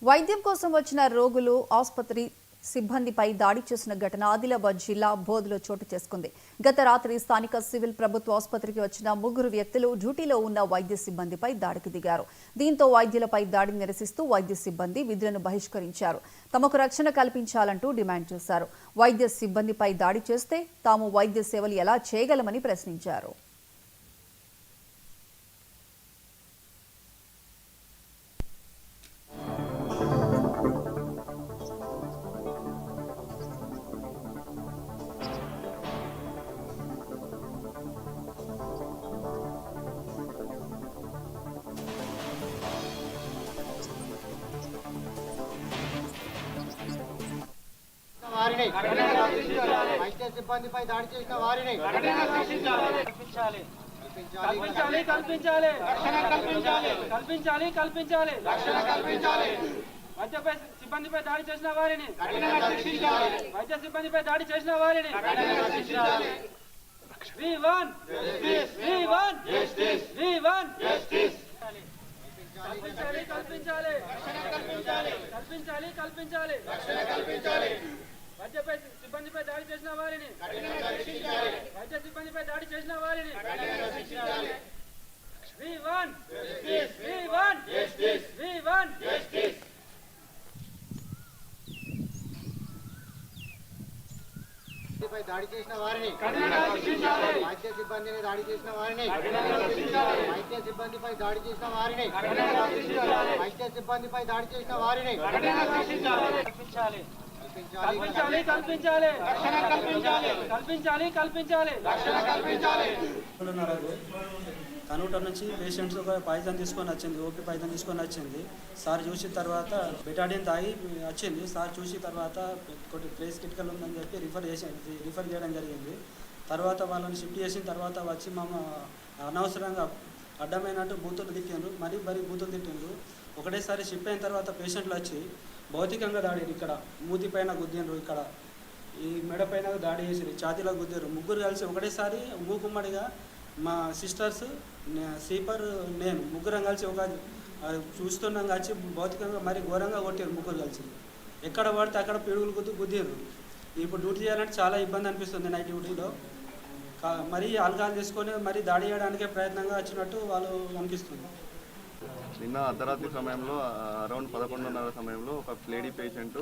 వైద్యం కోసం వచ్చిన రోగులు ఆసుపత్రి సిబ్బందిపై దాడి చేసిన ఘటన ఆదిలాబాద్ జిల్లా బోధలో చోటు చేసుకుంది. గత రాత్రి స్థానిక సివిల్ ప్రభుత్వ ఆసుపత్రికి వచ్చిన 3 వ్యక్తులు డ్యూటీలో ఉన్న వైద్య సిబ్బందిపై దాడికి దిగారు. దీంతో వైద్యులపై దాడిని నిరసిస్తూ వైద్య సిబ్బంది విధులను బహిష్కరించారు. తమకు రక్షణ కల్పించాలంటూ డిమాండ్ చేశారు. వైద్య సిబ్బందిపై దాడి చేస్తే తాము వైద్య సేవలు ఎలా చేయగలమని ప్రశ్నించారు. వైద్య సిబ్బందిపై దాడి చేసిన వారిని సిబ్బందిపై దాడి చేసిన వారిని వైద్య సిబ్బందిపై దాడి చేసిన వారిని వైద్యపై సిబ్బందిపై దాడి చేసిన వారిని వైద్య సిబ్బందిపై దాడి చేసిన వారిని దాడి చేసిన వారిని వైద్య సిబ్బందిని దాడి చేసిన వారిని వైద్య సిబ్బందిపై దాడి చేసిన వారిని వైద్య సిబ్బందిపై దాడి చేసిన వారిని కనూటర్ నుంచి పేషెంట్స్ ఒక పాయిజన్ తీసుకొని వచ్చింది, ఓపీ పాయిజన్ తీసుకొని వచ్చింది. సార్ చూసిన తర్వాత బెటాడిన్ తాగి వచ్చింది. సార్ చూసిన తర్వాత కొన్ని ప్లేస్ క్రిటికల్ ఉందని చెప్పి రిఫర్ చేయడం జరిగింది. తర్వాత వాళ్ళని షిఫ్ట్ చేసిన తర్వాత వచ్చి అనవసరంగా అడ్డమైనట్టు బూతులు తిట్టిండ్రు, మరీ బూతులు తిట్టిండ్రు. ఒకటేసారి షిఫ్ట్ అయిన తర్వాత పేషెంట్లు వచ్చి భౌతికంగా దాడిరు. ఇక్కడ మూతి పైన గుద్దిండ్రు, ఇక్కడ ఈ మెడ పైన దాడి చేసిరు, ఛాతీలో గుద్దిరు. 3 కలిసి ఒకటేసారి మూకుమ్మడిగా మా సిస్టర్స్, స్వీపర్, నేను 3 కలిసి ఒక చూస్తున్నాం కలిసి భౌతికంగా మరి ఘోరంగా కొట్టారు. 3 కలిసి ఎక్కడ పడితే అక్కడ పిడుగులు గుద్దిరు. ఇప్పుడు డ్యూటీ చేయాలంటే చాలా ఇబ్బంది అనిపిస్తుంది. నైట్ డ్యూటీలో మరీ ఆల్కహాల్ తీసుకొని మరీ దాడి చేయడానికే ప్రయత్నంగా వచ్చినట్టు వాళ్ళు అనిపిస్తుంది. నిన్న అర్ధరాత్రి సమయంలో అరౌండ్ 11:30 సమయంలో ఒక లేడీ పేషెంట్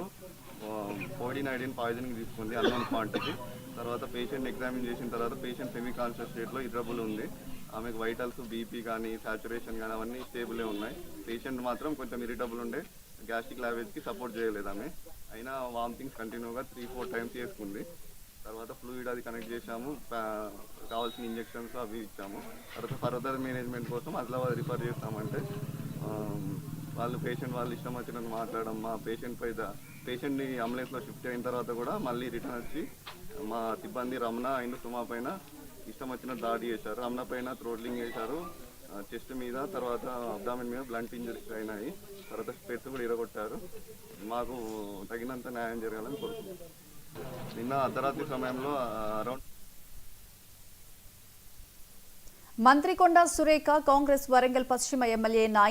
కోడినైడిన్ పాయిజనింగ్ తీసుకుంది అన్నోన్ క్వాంటిటీ. తర్వాత పేషెంట్ ఎగ్జామిన్ చేసిన తర్వాత పేషెంట్ సెమీ కాన్షియస్ స్టేట్లో ఇర్రబుల్ ఉంది. ఆమెకు వైటల్స్, బీపీ కానీ సాచురేషన్ కానీ అవన్నీ స్టేబులే ఉన్నాయి. పేషెంట్ మాత్రం కొంచెం ఇరిటబుల్ ఉండే, గ్యాస్ట్రిక్ లావేజ్కి సపోర్ట్ చేయలేదు ఆమె. అయినా వామిటింగ్స్ కంటిన్యూగా 3-4 టైమ్స్ చేసుకుంది. తర్వాత ఫ్లూయిడ్ అది కనెక్ట్ చేసాము, కావాల్సిన ఇంజెక్షన్స్ అవి ఇచ్చాము. తర్వాత ఫర్దర్ మేనేజ్మెంట్ కోసం ఆదిలాబాద్ రిఫర్ చేస్తామంటే వాళ్ళు ఇష్టం వచ్చినట్టు మాట్లాడడం, మా పేషెంట్ని అంబులెన్స్లో షిఫ్ట్ అయిన తర్వాత కూడా మళ్ళీ రిటర్న్ వచ్చి మా సిబ్బంది రమణ అండ్ సుమా పైన ఇష్టం వచ్చినట్టు దాడి చేశారు. రమణ పైన థ్రోట్లింగ్ చేశారు, చెస్ట్ మీద, తర్వాత అబ్డామిన్ మీద బ్లంట్ ఇంజరీస్ అయినాయి. తర్వాత స్పెట్స్ కూడా ఇరగొట్టారు. మాకు తగినంత న్యాయం జరగాలని కోరుకుంటున్నాం. నిన్న అర్ధరాత్రి సమయంలో అరౌండ్ మంత్రికొండ సురేఖ కాంగ్రెస్ వరంగల్ పశ్చిమ ఎమ్మెల్యే